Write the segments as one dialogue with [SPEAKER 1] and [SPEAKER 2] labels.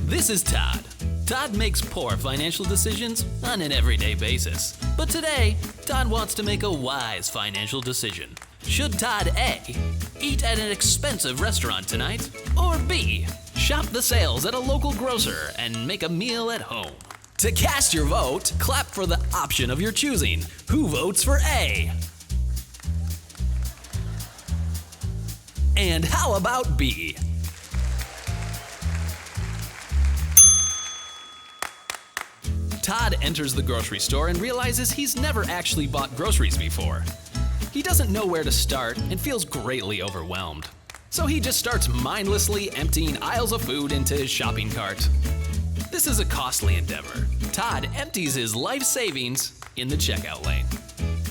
[SPEAKER 1] This is Todd. Todd makes poor financial decisions on an everyday basis. But today, Todd wants to make a wise financial decision. Should Todd A, eat at an expensive restaurant tonight, or B, shop the sales at a local grocer and make a meal at home? To cast your vote, clap for the option of your choosing. Who votes for A? And how about B? Todd enters the grocery store and realizes he's never actually bought groceries before. He doesn't know where to start and feels greatly overwhelmed. So he just starts mindlessly emptying aisles of food into his shopping cart. This is a costly endeavor. Todd empties his life savings in the checkout lane.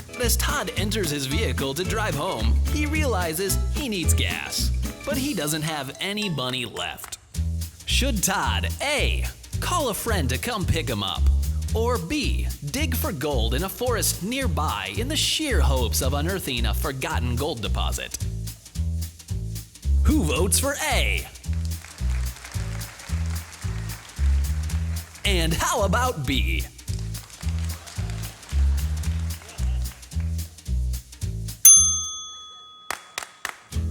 [SPEAKER 1] But as Todd enters his vehicle to drive home, he realizes he needs gas, but he doesn't have any money left. Should Todd A, call a friend to come pick him up, or B, dig for gold in a forest nearby in the sheer hopes of unearthing a forgotten gold deposit? Who votes for A? And how about B?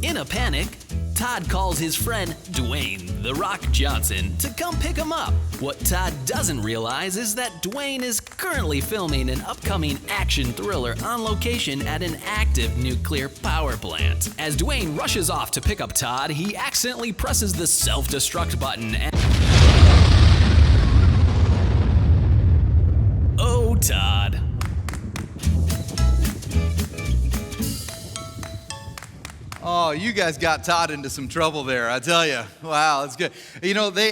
[SPEAKER 1] In a panic, Todd calls his friend Dwayne "The Rock" Johnson to come pick him up. What Todd doesn't realize is that Dwayne is currently filming an upcoming action thriller on location at an active nuclear power plant. As Dwayne rushes off to pick up Todd, he accidentally presses the self-destruct button and... Oh, Todd.
[SPEAKER 2] Oh, you guys got Todd into some trouble there, I tell you. Wow, that's good. You know, they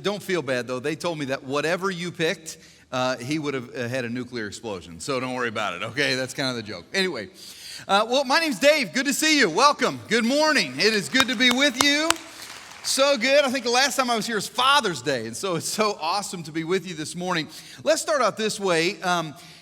[SPEAKER 2] don't feel bad, though. They told me that whatever you picked, he would have had a nuclear explosion. So don't worry about it, okay? That's kind of the joke. Anyway, well, my name's Dave. Good to see you. Welcome. Good morning. It is good to be with you. So good. I think the last time I was here was Father's Day, and so it's so awesome to be with you this morning. Let's start out this way.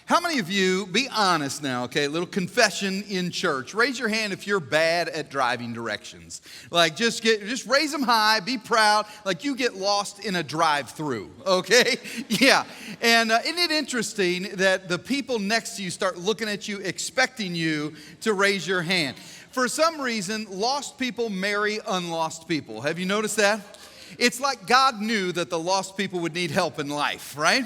[SPEAKER 2] How many of you, be honest now, okay, a little confession in church. Raise your hand if you're bad at driving directions. Like, just raise them high, be proud, like you get lost in a drive-through, okay? Yeah, and isn't it interesting that the people next to you start looking at you, expecting you to raise your hand? For some reason, lost people marry unlost people. Have you noticed that? It's like God knew that the lost people would need help in life, right?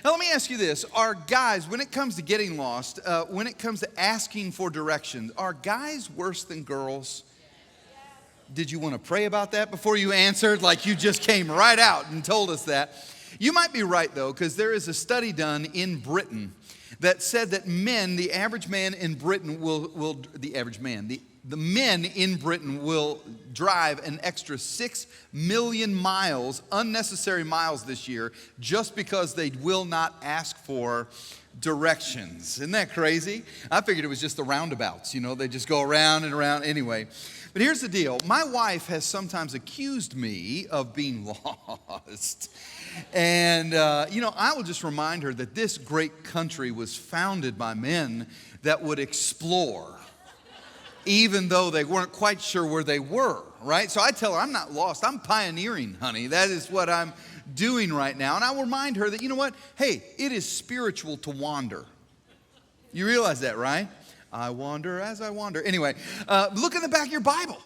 [SPEAKER 2] Now, let me ask you this. Are guys, when it comes to getting lost, when it comes to asking for directions, are guys worse than girls? Did you want to pray about that before you answered? Like you just came right out and told us that. You might be right, though, because there is a study done in Britain that said that men, the average man in Britain the men in Britain will drive an extra 6 million miles, unnecessary miles this year, just because they will not ask for directions. Isn't that crazy? I figured it was just the roundabouts, you know, they just go around and around anyway. But here's the deal. My wife has sometimes accused me of being lost. And, I will just remind her that this great country was founded by men that would explore, even though they weren't quite sure where they were, right? So I tell her, I'm not lost. I'm pioneering, honey. That is what I'm doing right now. And I will remind her that, you know what? Hey, it is spiritual to wander. You realize that, right? I wander as I wander. Anyway, look in the back of your Bible.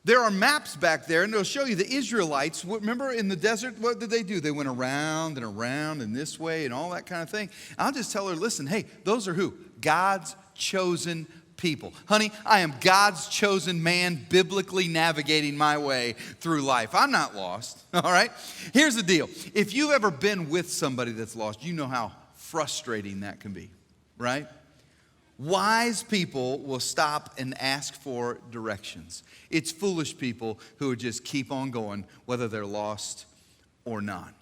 [SPEAKER 2] There are maps back there, and it'll show you the Israelites. Remember in the desert, what did they do? They went around and around and this way and all that kind of thing. I'll just tell her, listen, hey, those are who? God's chosen people. Honey, I am God's chosen man, biblically navigating my way through life. I'm not lost, all right? Here's the deal. If you've ever been with somebody that's lost, you know how frustrating that can be, right? Wise people will stop and ask for directions. It's foolish people who just keep on going, whether they're lost or not.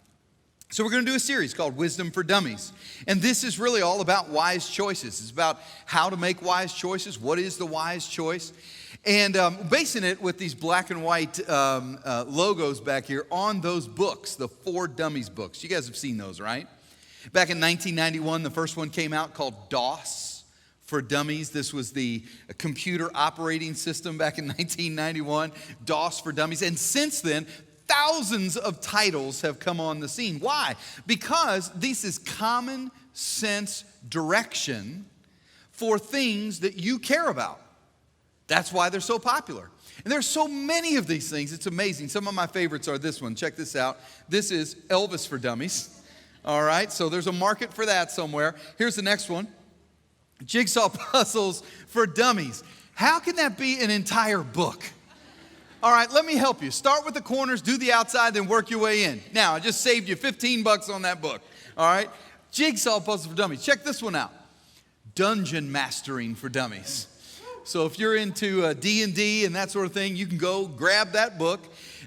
[SPEAKER 2] So we're going to do a series called Wisdom for Dummies. And this is really all about wise choices. It's about how to make wise choices. What is the wise choice? And basing it with these black and white logos back here on those books, the 4 Dummies books. You guys have seen those, right? Back in 1991, the first one came out called DOS for Dummies. This was the computer operating system back in 1991, DOS for Dummies. And since then, thousands of titles have come on the scene. Why? Because this is common sense direction for things that you care about. That's why they're so popular. And there's so many of these things, it's amazing. Some of my favorites are this one. Check this out. This is Elvis for Dummies. All right, so there's a market for that somewhere. Here's the next one. Jigsaw puzzles for dummies. How can that be an entire book? All right, let me help you. Start with the corners, do the outside, then work your way in. Now, I just saved you $15 on that book. All right, Jigsaw puzzles for dummies. Check this one out. Dungeon mastering for dummies. So if you're into D&D and that sort of thing, you can go grab that book,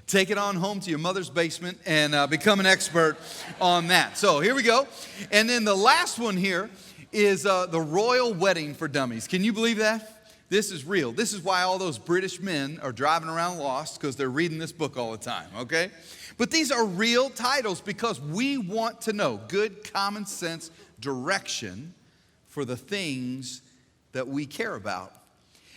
[SPEAKER 2] take it on home to your mother's basement, and become an expert on that. So here we go. And then the last one here is the Royal Wedding for Dummies. Can you believe that? This is real. This is why all those British men are driving around lost, because they're reading this book all the time, okay? But these are real titles because we want to know good common sense direction for the things that we care about.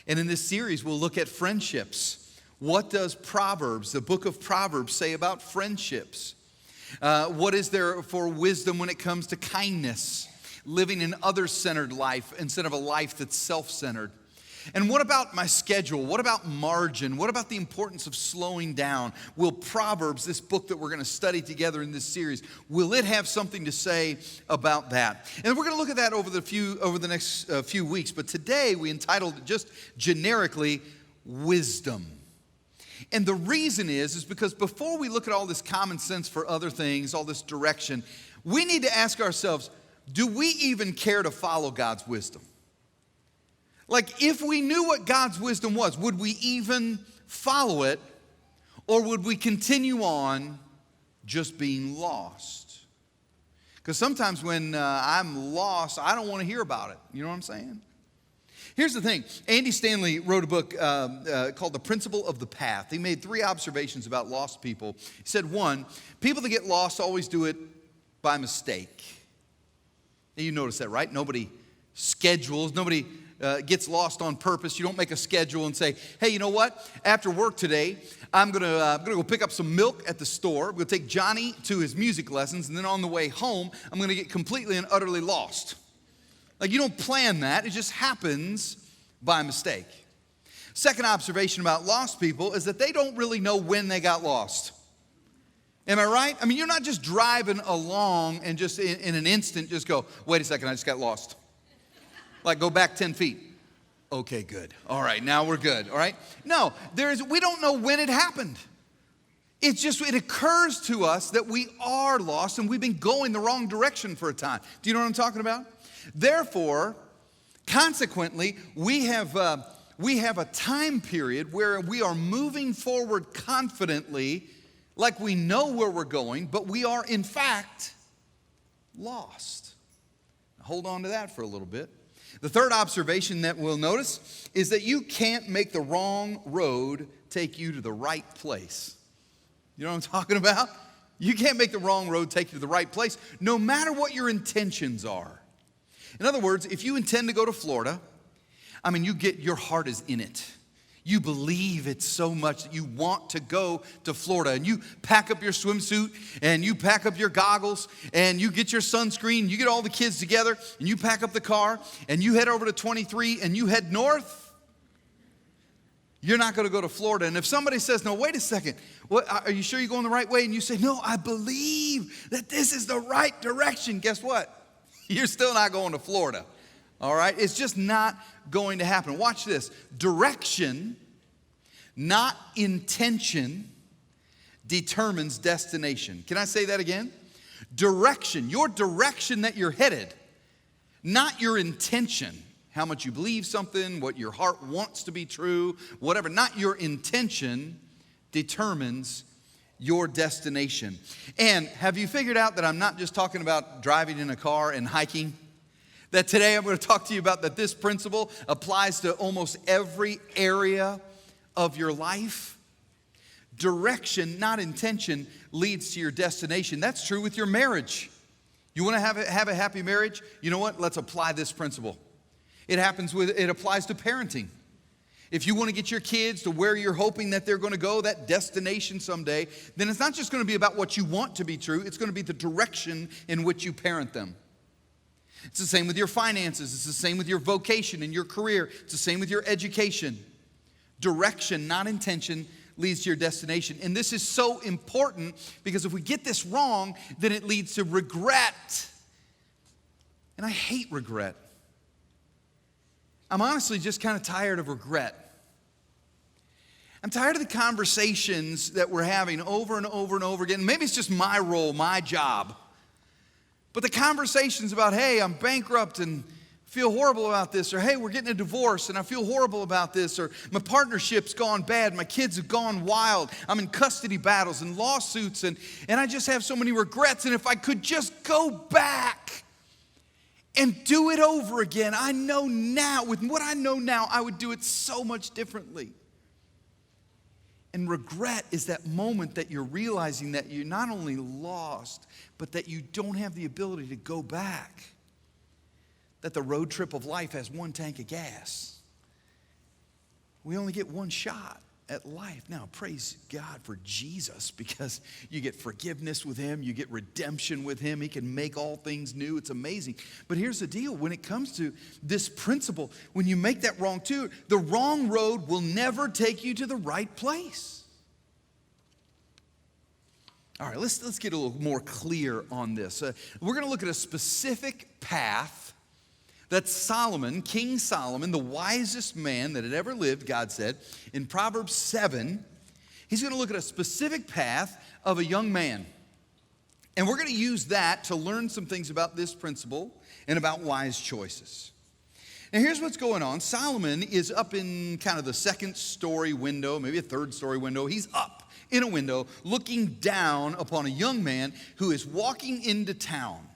[SPEAKER 2] And in this series, we'll look at friendships. What does Proverbs, the book of Proverbs, say about friendships? What is there for wisdom when it comes to kindness, living an other-centered life instead of a life that's self-centered? And what about my schedule? What about margin? What about the importance of slowing down? Will Proverbs, this book that we're going to study together in this series, will it have something to say about that? And we're going to look at that over the next few weeks. But today we entitled it just generically, Wisdom. And the reason is because before we look at all this common sense for other things, all this direction, we need to ask ourselves, do we even care to follow God's wisdom? Like, if we knew what God's wisdom was, would we even follow it, or would we continue on just being lost? Because sometimes when I'm lost, I don't want to hear about it. You know what I'm saying? Here's the thing. Andy Stanley wrote a book called The Principle of the Path. He made 3 observations about lost people. He said, 1, people that get lost always do it by mistake. And you notice that, right? Nobody schedules, nobody gets lost on purpose. You don't make a schedule and say, hey, you know what? After work today, I'm gonna go pick up some milk at the store. I'm gonna take Johnny to his music lessons, and then on the way home, I'm gonna get completely and utterly lost. Like, you don't plan that. It just happens by mistake. Second observation about lost people is that they don't really know when they got lost. Am I right? I mean, you're not just driving along and just in an instant just go, wait a second, I just got lost. Like, go back 10 feet. Okay, good. All right, now we're good, all right? No, we don't know when it happened. It occurs to us that we are lost and we've been going the wrong direction for a time. Do you know what I'm talking about? Therefore, consequently, we have a time period where we are moving forward confidently, like we know where we're going, but we are, in fact, lost. Hold on to that for a little bit. The third observation that we'll notice is that you can't make the wrong road take you to the right place. You know what I'm talking about? You can't make the wrong road take you to the right place, no matter what your intentions are. In other words, if you intend to go to Florida, I mean, your heart is in it. You believe it so much that you want to go to Florida, and you pack up your swimsuit and you pack up your goggles and you get your sunscreen, you get all the kids together and you pack up the car and you head over to 23 and you head north. You're not going to go to Florida. And if somebody says, no, wait a second, what, are you sure you're going the right way? And you say, no, I believe that this is the right direction. Guess what? You're still not going to Florida. All right? It's just not going to happen. Watch this. Direction, not intention, determines destination. Can I say that again? Direction, your direction that you're headed, not your intention. How much you believe something, what your heart wants to be true, whatever. Not your intention determines your destination. And have you figured out that I'm not just talking about driving in a car and hiking? That today I'm going to talk to you about that this principle applies to almost every area of your life. Direction, not intention, leads to your destination. That's true with your marriage. You want to have a happy marriage? You know what? Let's apply this principle. It applies to parenting. if you want to get your kids to where you're hoping that they're going to go, that destination someday, then it's not just going to be about what you want to be true, it's going to be the direction in which you parent them. It's the same with your finances. It's the same with your vocation and your career. It's the same with your education. Direction, not intention, leads to your destination. And this is so important because if we get this wrong, then it leads to regret. And I hate regret. I'm honestly just kind of tired of regret. I'm tired of the conversations that we're having over and over and over again. Maybe it's just my role, my job. But the conversations about, hey, I'm bankrupt and feel horrible about this, or hey, we're getting a divorce and I feel horrible about this, or my partnership's gone bad, my kids have gone wild, I'm in custody battles and lawsuits, and I just have so many regrets, and if I could just go back and do it over again, I know now, with what I know now, I would do it so much differently. And regret is that moment that you're realizing that you're not only lost, but that you don't have the ability to go back. That the road trip of life has one tank of gas. We only get one shot at life. Now, praise God for Jesus, because you get forgiveness with him, you get redemption with him, he can make all things new. It's amazing. But here's the deal. When it comes to this principle, when you make that wrong turn, the wrong road will never take you to the right place. All right, let's get a little more clear on this. We're going to look at a specific path that Solomon, King Solomon, the wisest man that had ever lived, God said, in Proverbs 7, he's going to look at a specific path of a young man. And we're going to use that to learn some things about this principle and about wise choices. Now, here's what's going on. Solomon is up in kind of the second story window, maybe a third story window. He's up in a window looking down upon a young man who is walking into town.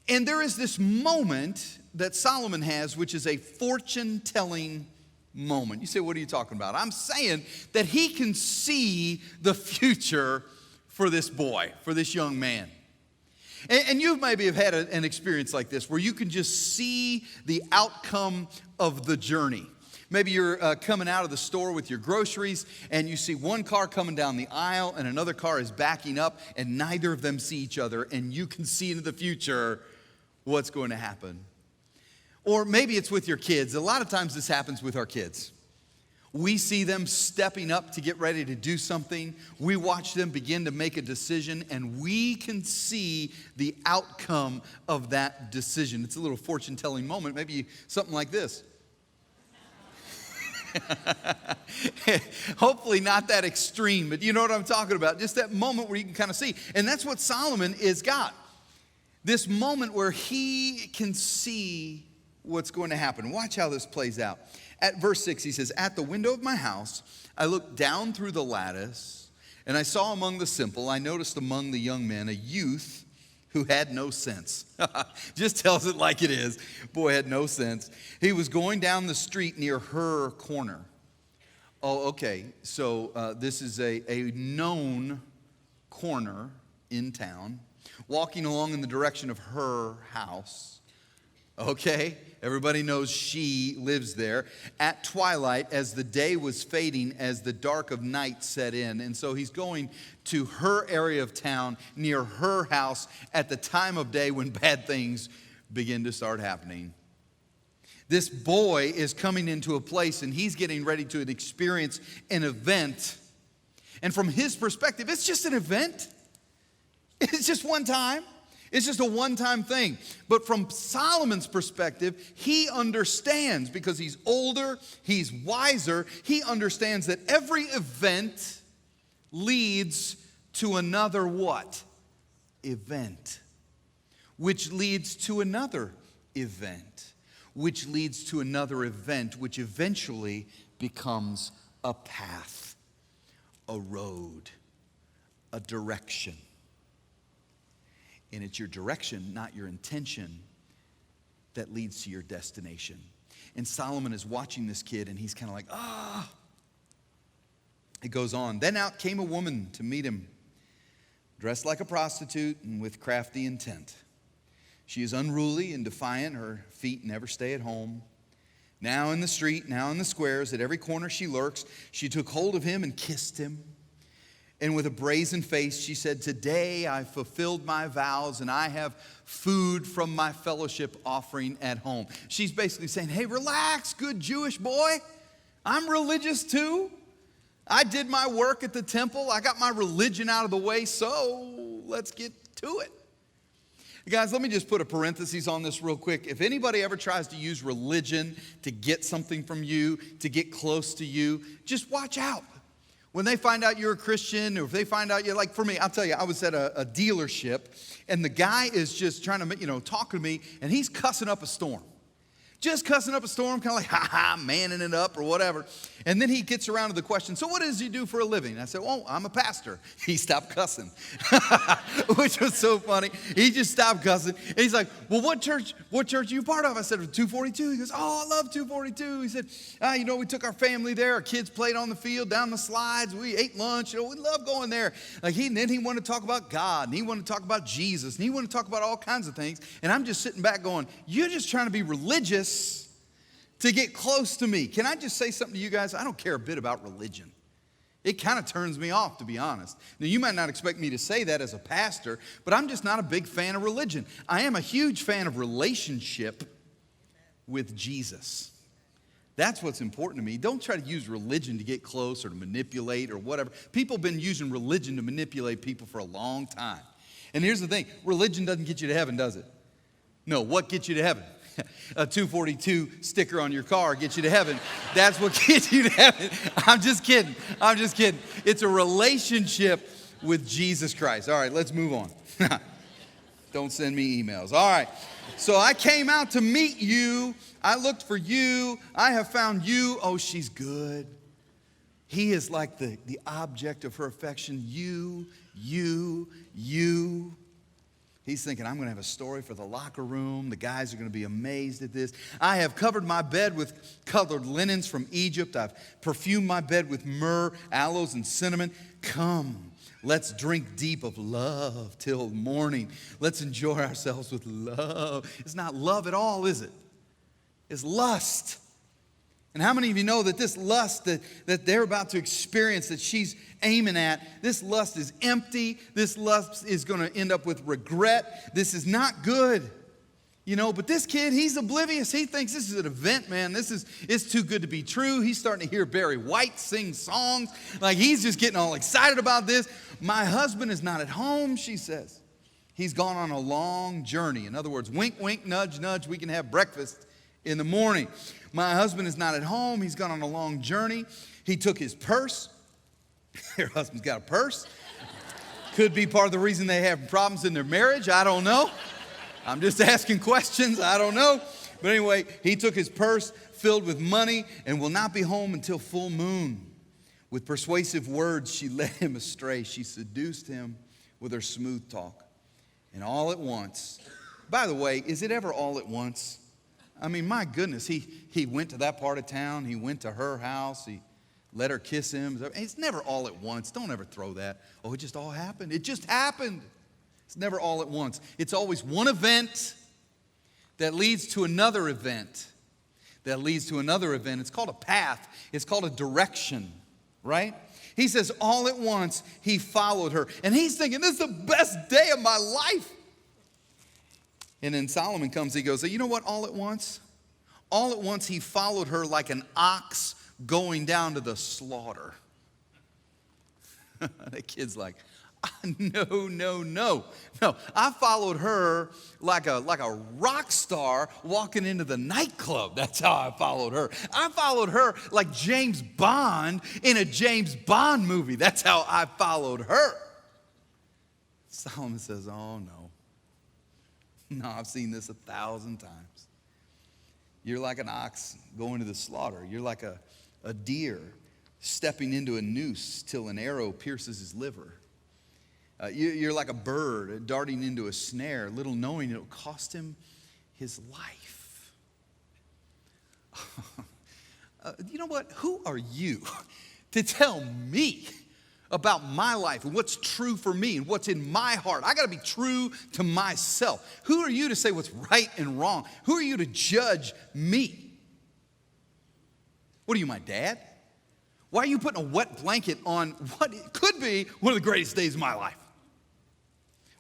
[SPEAKER 2] And there is this moment that Solomon has, which is a fortune-telling moment. You say, what are you talking about? I'm saying that he can see the future for this boy, for this young man. And you maybe have had an experience like this where you can just see the outcome of the journey. Maybe you're coming out of the store with your groceries and you see one car coming down the aisle and another car is backing up and neither of them see each other, and you can see into the future what's going to happen. Or maybe it's with your kids. A lot of times this happens with our kids. We see them stepping up to get ready to do something. We watch them begin to make a decision, and we can see the outcome of that decision. It's a little fortune-telling moment, maybe something like this. Hopefully not that extreme, but you know what I'm talking about. Just that moment where you can kind of see. And that's what Solomon is got. This moment where he can see what's going to happen. Watch how this plays out. At verse 6, he says, "At the window of my house, I looked down through the lattice, and I saw among the simple, I noticed among the young men, a youth who had no sense." Just tells it like it is. Boy had no sense. He was going down the street near her corner. Oh, okay. So this is a known corner in town, walking along in the direction of her house. Okay, everybody knows she lives there. At twilight, as the day was fading, as the dark of night set in. And so he's going to her area of town, near her house, at the time of day when bad things begin to start happening. This boy is coming into a place and he's getting ready to experience an event. And from his perspective, it's just an event. It's just one time. It's just a one-time thing. But from Solomon's perspective, he understands, because he's older, he's wiser, he understands that every event leads to another what? Event. Which leads to another event. Which leads to another event, which eventually becomes a path, a road, a direction. And it's your direction, not your intention, that leads to your destination. And Solomon is watching this kid, and he's kind of like, ah. It goes on. Then out came a woman to meet him, dressed like a prostitute and with crafty intent. She is unruly and defiant. Her feet never stay at home. Now in the street, now in the squares, at every corner she lurks, she took hold of him and kissed him. And with a brazen face, she said, today I fulfilled my vows and I have food from my fellowship offering at home. She's basically saying, hey, relax, good Jewish boy. I'm religious too. I did my work at the temple. I got my religion out of the way, so let's get to it. Guys, let me just put a parenthesis on this real quick. If anybody ever tries to use religion to get something from you, to get close to you, just watch out. When they find out you're a Christian, or if they find out you're like, for me, I'll tell you, I was at a dealership, and the guy is just trying to, talk to me, and he's cussing up a storm. Just cussing up a storm, kind of like, ha-ha, manning it up or whatever. And then he gets around to the question, so what does he do for a living? I said, well, I'm a pastor. He stopped cussing, which was so funny. He just stopped cussing. And he's like, well, what church are you part of? I said, 242. He goes, oh, I love 242. He said, we took our family there. Our kids played on the field, down the slides. We ate lunch. We love going there. Then he wanted to talk about God, and he wanted to talk about Jesus, and he wanted to talk about all kinds of things. And I'm just sitting back going, you're just trying to be religious to get close to me. Can I just say something to you guys? I don't care a bit about religion. It kind of turns me off, to be honest. Now, you might not expect me to say that as a pastor, but I'm just not a big fan of religion. I am a huge fan of relationship with Jesus. That's what's important to me. Don't try to use religion to get close or to manipulate or whatever. People have been using religion to manipulate people for a long time. And here's the thing. Religion doesn't get you to heaven, does it? No, what gets you to heaven? A 242 sticker on your car gets you to heaven. That's what gets you to heaven. I'm just kidding. It's a relationship with Jesus Christ. All right, let's move on. Don't send me emails. All right. So I came out to meet you. I looked for you. I have found you. Oh, she's good. He is like the object of her affection. You. He's thinking, I'm going to have a story for the locker room. The guys are going to be amazed at this. I have covered my bed with colored linens from Egypt. I've perfumed my bed with myrrh, aloes, and cinnamon. Come, let's drink deep of love till morning. Let's enjoy ourselves with love. It's not love at all, is it? It's lust. And how many of you know that this lust that they're about to experience, that she's aiming at, this lust is empty. This lust is going to end up with regret. This is not good. But this kid, he's oblivious. He thinks this is an event, man. It's too good to be true. He's starting to hear Barry White sing songs. Like he's just getting all excited about this. My husband is not at home, she says. He's gone on a long journey. In other words, wink, wink, nudge, nudge. We can have breakfast in the morning. My husband is not at home. He's gone on a long journey. He took his purse. Your husband's got a purse. Could be part of the reason they have problems in their marriage. I don't know. I'm just asking questions. I don't know. But anyway, he took his purse filled with money and will not be home until full moon. With persuasive words, she led him astray. She seduced him with her smooth talk. And all at once, by the way, is it ever all at once? I mean, my goodness, he went to that part of town. He went to her house. He let her kiss him. It's never all at once. Don't ever throw that. Oh, it just all happened. It just happened. It's never all at once. It's always one event that leads to another event. That leads to another event. It's called a path. It's called a direction, right? He says all at once he followed her. And he's thinking, this is the best day of my life. And then Solomon comes, he goes, you know what, all at once? All at once he followed her like an ox going down to the slaughter. The kid's like, no. I followed her like a rock star walking into the nightclub. That's how I followed her. I followed her like James Bond in a James Bond movie. That's how I followed her. Solomon says, oh no. No, I've seen this 1,000 times. You're like an ox going to the slaughter. You're like a deer stepping into a noose till an arrow pierces his liver. You're like a bird darting into a snare, little knowing it'll cost him his life. You know what? Who are you to tell me about my life and what's true for me and what's in my heart? I got to be true to myself. Who are you to say what's right and wrong? Who are you to judge me? What are you, my dad? Why are you putting a wet blanket on what could be one of the greatest days of my life?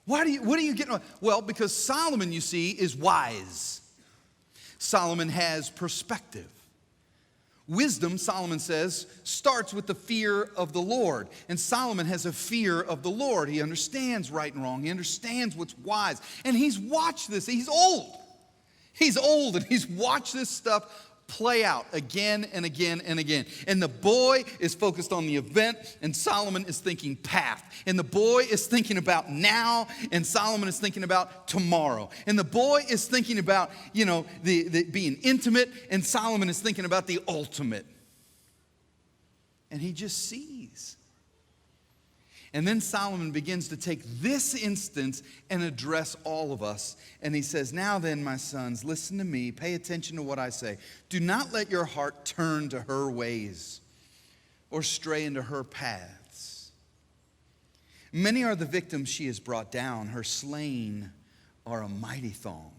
[SPEAKER 2] What are you getting on? Well, because Solomon, you see, is wise. Solomon has perspective. Wisdom, Solomon says, starts with the fear of the Lord. And Solomon has a fear of the Lord. He understands right and wrong. He understands what's wise. And he's watched this. He's old. He's old and he's watched this stuff play out again and again and again. And the boy is focused on the event, and Solomon is thinking path. And the boy is thinking about now, and Solomon is thinking about tomorrow. And the boy is thinking about, the being intimate, and Solomon is thinking about the ultimate. And he just sees. And then Solomon begins to take this instance and address all of us. And he says, now then, my sons, listen to me. Pay attention to what I say. Do not let your heart turn to her ways or stray into her paths. Many are the victims she has brought down. Her slain are a mighty throng.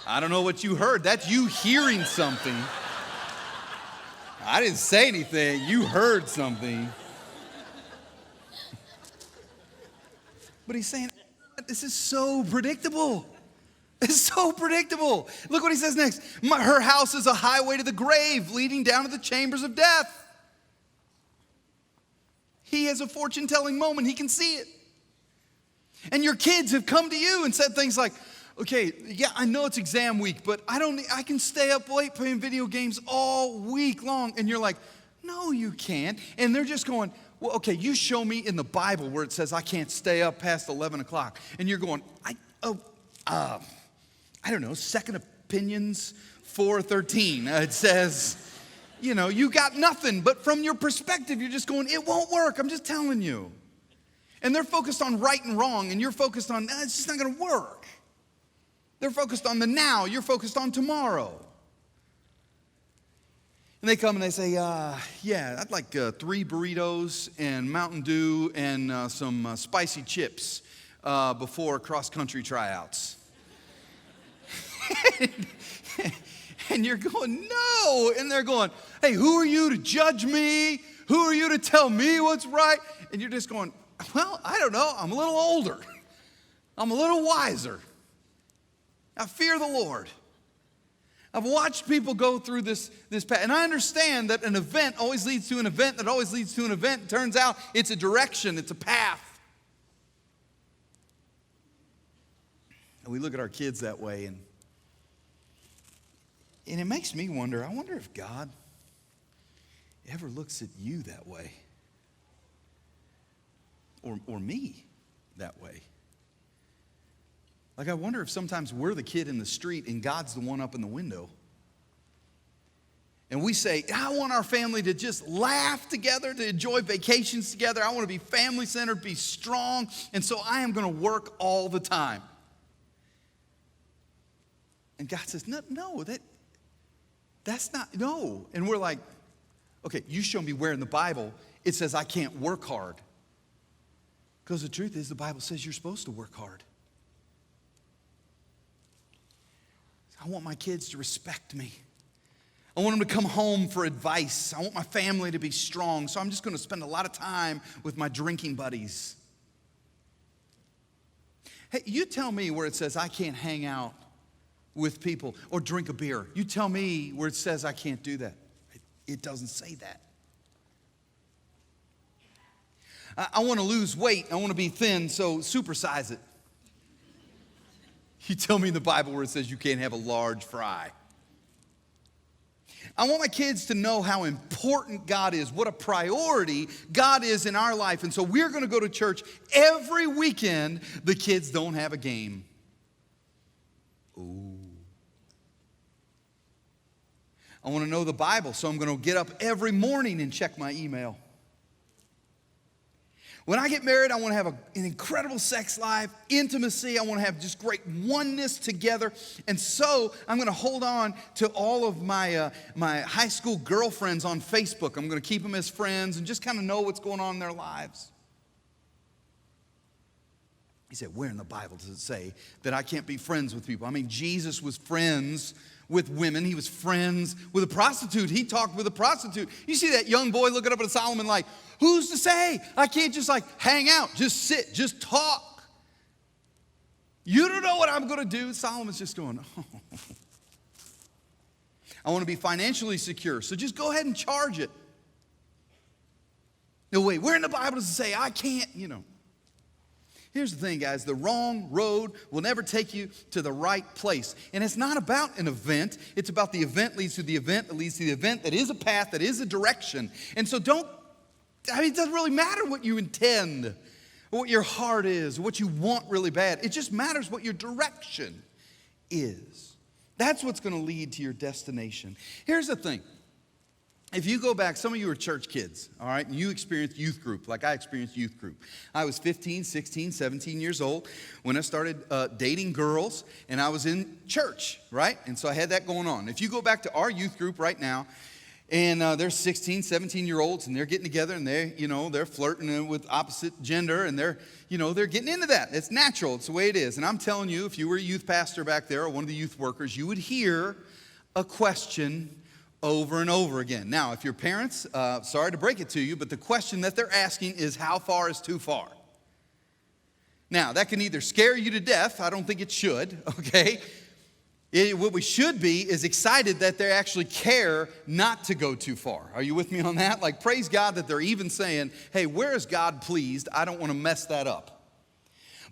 [SPEAKER 2] I don't know what you heard. That's you hearing something. I didn't say anything. You heard something. But he's saying, this is so predictable. It's so predictable. Look what he says next. Her house is a highway to the grave, leading down to the chambers of death. He has a fortune-telling moment. He can see it. And your kids have come to you and said things like, okay, yeah, I know it's exam week, but I can stay up late playing video games all week long. And you're like, no, you can't. And they're just going, well, okay, you show me in the Bible where it says I can't stay up past 11 o'clock. And you're going, I don't know, Second Opinions 4:13. It says, you got nothing. But from your perspective, you're just going, it won't work. I'm just telling you. And they're focused on right and wrong, and you're focused on, it's just not going to work. They're focused on the now. You're focused on tomorrow. And they come and they say, yeah, I'd like 3 burritos and Mountain Dew and some spicy chips before cross-country tryouts. And you're going, no. And they're going, hey, who are you to judge me? Who are you to tell me what's right? And you're just going, well, I don't know. I'm a little older. I'm a little wiser. I fear the Lord. I've watched people go through this path. And I understand that an event always leads to an event that always leads to an event. It turns out it's a direction, it's a path. And we look at our kids that way, and it makes me wonder, I wonder if God ever looks at you that way. Or me that way. Like, I wonder if sometimes we're the kid in the street and God's the one up in the window. And we say, I want our family to just laugh together, to enjoy vacations together. I want to be family-centered, be strong, and so I am going to work all the time. And God says, no, that's not, no. And we're like, okay, you show me where in the Bible it says I can't work hard. Because the truth is, the Bible says you're supposed to work hard. I want my kids to respect me. I want them to come home for advice. I want my family to be strong. So I'm just going to spend a lot of time with my drinking buddies. Hey, you tell me where it says I can't hang out with people or drink a beer. You tell me where it says I can't do that. It doesn't say that. I want to lose weight. I want to be thin, so supersize it. You tell me in the Bible where it says you can't have a large fry. I want my kids to know how important God is, what a priority God is in our life. And so we're going to go to church every weekend. The kids don't have a game. Ooh. I want to know the Bible, so I'm going to get up every morning and check my email. When I get married, I want to have an incredible sex life, intimacy. I want to have just great oneness together. And so I'm going to hold on to all of my high school girlfriends on Facebook. I'm going to keep them as friends and just kind of know what's going on in their lives. You say, where in the Bible does it say that I can't be friends with people? I mean, Jesus was friends with women. He was friends with a prostitute. He talked with a prostitute. You see that young boy looking up at Solomon like, who's to say I can't just like hang out, just sit, just talk? You don't know what I'm going to do. Solomon's just going, oh. I want to be financially secure, so just go ahead and charge it. No, wait, where in the Bible does it say I can't, Here's the thing, guys. The wrong road will never take you to the right place. And it's not about an event. It's about the event leads to the event that leads to the event that is a path, that is a direction. And so it doesn't really matter what you intend, or what your heart is, or what you want really bad. It just matters what your direction is. That's what's going to lead to your destination. Here's the thing. If you go back, some of you are church kids, all right, and you experienced youth group like I experienced youth group. I was 15, 16, 17 years old when I started dating girls, and I was in church, right? And so I had that going on. If you go back to our youth group right now, and they're 16, 17-year-olds, and they're getting together, and they're flirting with opposite gender, and they're getting into that. It's natural. It's the way it is. And I'm telling you, if you were a youth pastor back there or one of the youth workers, you would hear a question over and over again. Now, if your parents, sorry to break it to you, but the question that they're asking is, how far is too far? Now, that can either scare you to death. I don't think it should, okay? What we should be is excited that they actually care not to go too far. Are you with me on that? Like, praise God that they're even saying, hey, where is God pleased? I don't want to mess that up.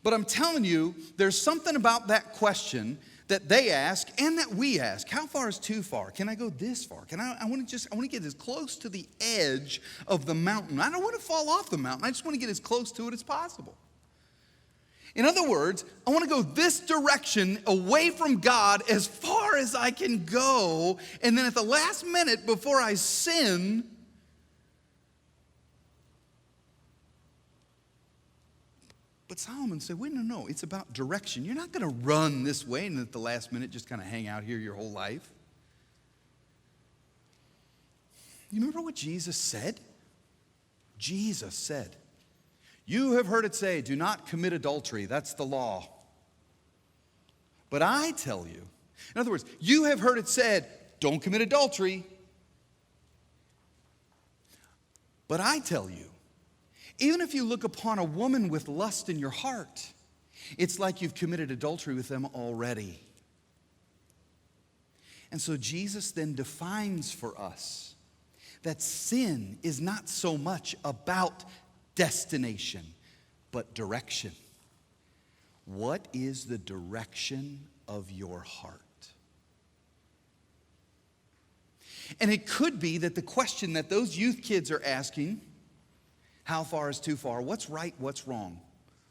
[SPEAKER 2] But I'm telling you, there's something about that question that they ask and that we ask. How far is too far? Can I go this far? I want to get as close to the edge of the mountain. I don't want to fall off the mountain. I just want to get as close to it as possible. In other words, I want to go this direction away from God as far as I can go. And then at the last minute before I sin, but Solomon said, wait, no, it's about direction. You're not going to run this way and at the last minute just kind of hang out here your whole life. You remember what Jesus said? Jesus said, you have heard it say, do not commit adultery. That's the law. But I tell you, in other words, you have heard it said, don't commit adultery. But I tell you, even if you look upon a woman with lust in your heart, it's like you've committed adultery with them already. And so Jesus then defines for us that sin is not so much about destination, but direction. What is the direction of your heart? And it could be that the question that those youth kids are asking, how far is too far? What's right, what's wrong?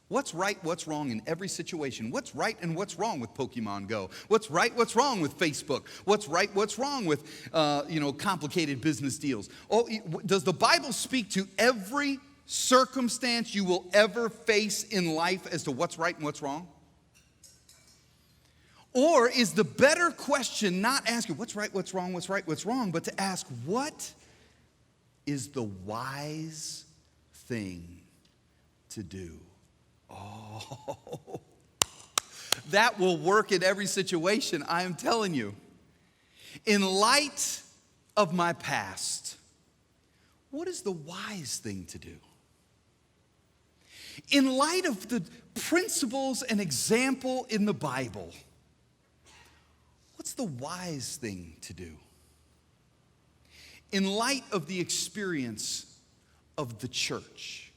[SPEAKER 2] What's right, what's wrong in every situation? What's right and what's wrong with Pokemon Go? What's right, what's wrong with Facebook? What's right, what's wrong with, complicated business deals? Oh, does the Bible speak to every circumstance you will ever face in life as to what's right and what's wrong? Or is the better question not asking what's right, what's wrong, what's right, what's wrong, but to ask what is the wise thing to do? Oh, that will work in every situation, I am telling you. In light of my past, what is the wise thing to do? In light of the principles and example in the Bible, what's the wise thing to do? In light of the experience of the church,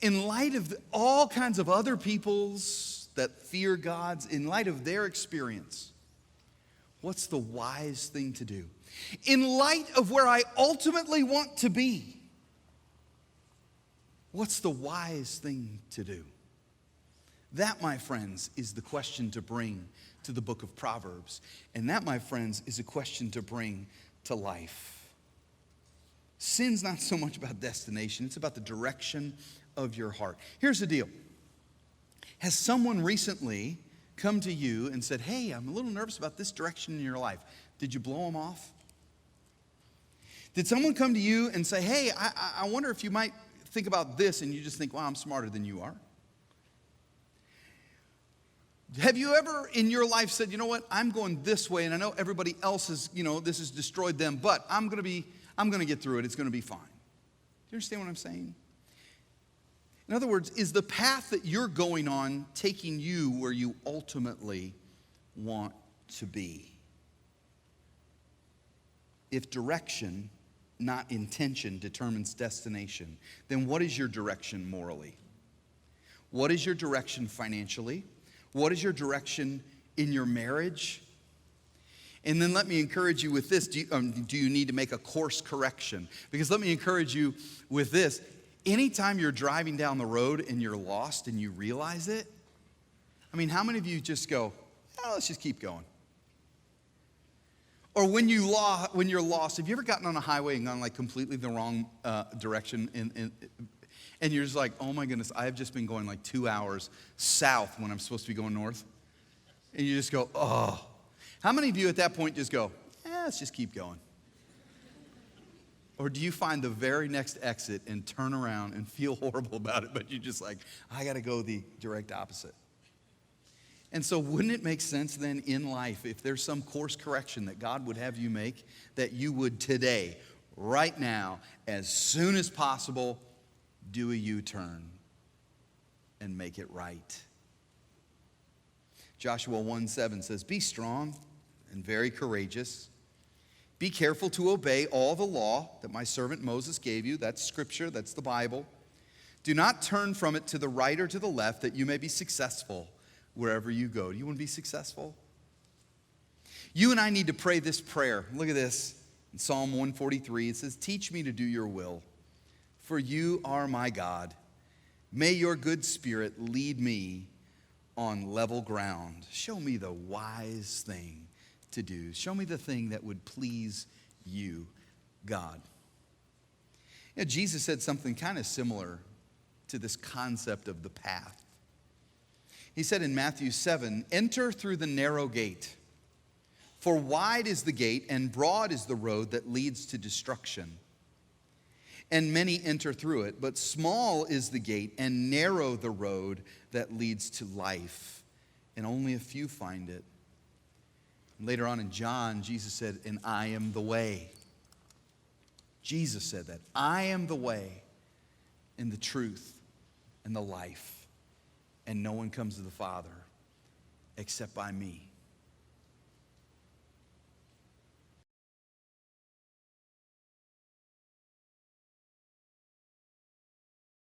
[SPEAKER 2] in light of all kinds of other peoples that fear God, in light of their experience, what's the wise thing to do? In light of where I ultimately want to be, what's the wise thing to do? That, my friends, is the question to bring to the book of Proverbs. And that, my friends, is a question to bring to life. Sin's not so much about destination, it's about the direction of your heart. Here's the deal. Has someone recently come to you and said, hey, I'm a little nervous about this direction in your life? Did you blow them off? Did someone come to you and say, hey, I wonder if you might think about this, and you just think, well, I'm smarter than you are? Have you ever in your life said, you know what, I'm going this way, and I know everybody else is, this has destroyed them, but I'm going to get through it. It's going to be fine. Do you understand what I'm saying? In other words, is the path that you're going on taking you where you ultimately want to be? If direction, not intention, determines destination, then what is your direction morally? What is your direction financially? What is your direction in your marriage? And then let me encourage you with this. Do you need to make a course correction? Because let me encourage you with this. Anytime you're driving down the road and you're lost and you realize it, I mean, how many of you just go, let's just keep going? Or when you're lost, have you ever gotten on a highway and gone like completely the wrong direction? And you're just like, oh my goodness, I have just been going like 2 hours south when I'm supposed to be going north. And you just go, oh. How many of you at that point just go, let's just keep going? Or do you find the very next exit and turn around and feel horrible about it, but you're just like, I got to go the direct opposite? And so wouldn't it make sense then in life, if there's some course correction that God would have you make, that you would today, right now, as soon as possible, do a U-turn and make it right? Joshua 1:7 says, be strong and very courageous. Be careful to obey all the law that my servant Moses gave you. That's scripture, that's the Bible. Do not turn from it to the right or to the left, that you may be successful wherever you go. Do you want to be successful? You and I need to pray this prayer. Look at this. In Psalm 143, it says, teach me to do your will, for you are my God. May your good spirit lead me on level ground. Show me the wise thing to do. Show me the thing that would please you, God. Jesus said something kind of similar to this concept of the path. He said in Matthew 7, enter through the narrow gate, for wide is the gate and broad is the road that leads to destruction, and many enter through it. But small is the gate and narrow the road that leads to life, and only a few find it. Later on in John, Jesus said, and I am the way. Jesus said that. I am the way and the truth and the life. And no one comes to the Father except by me.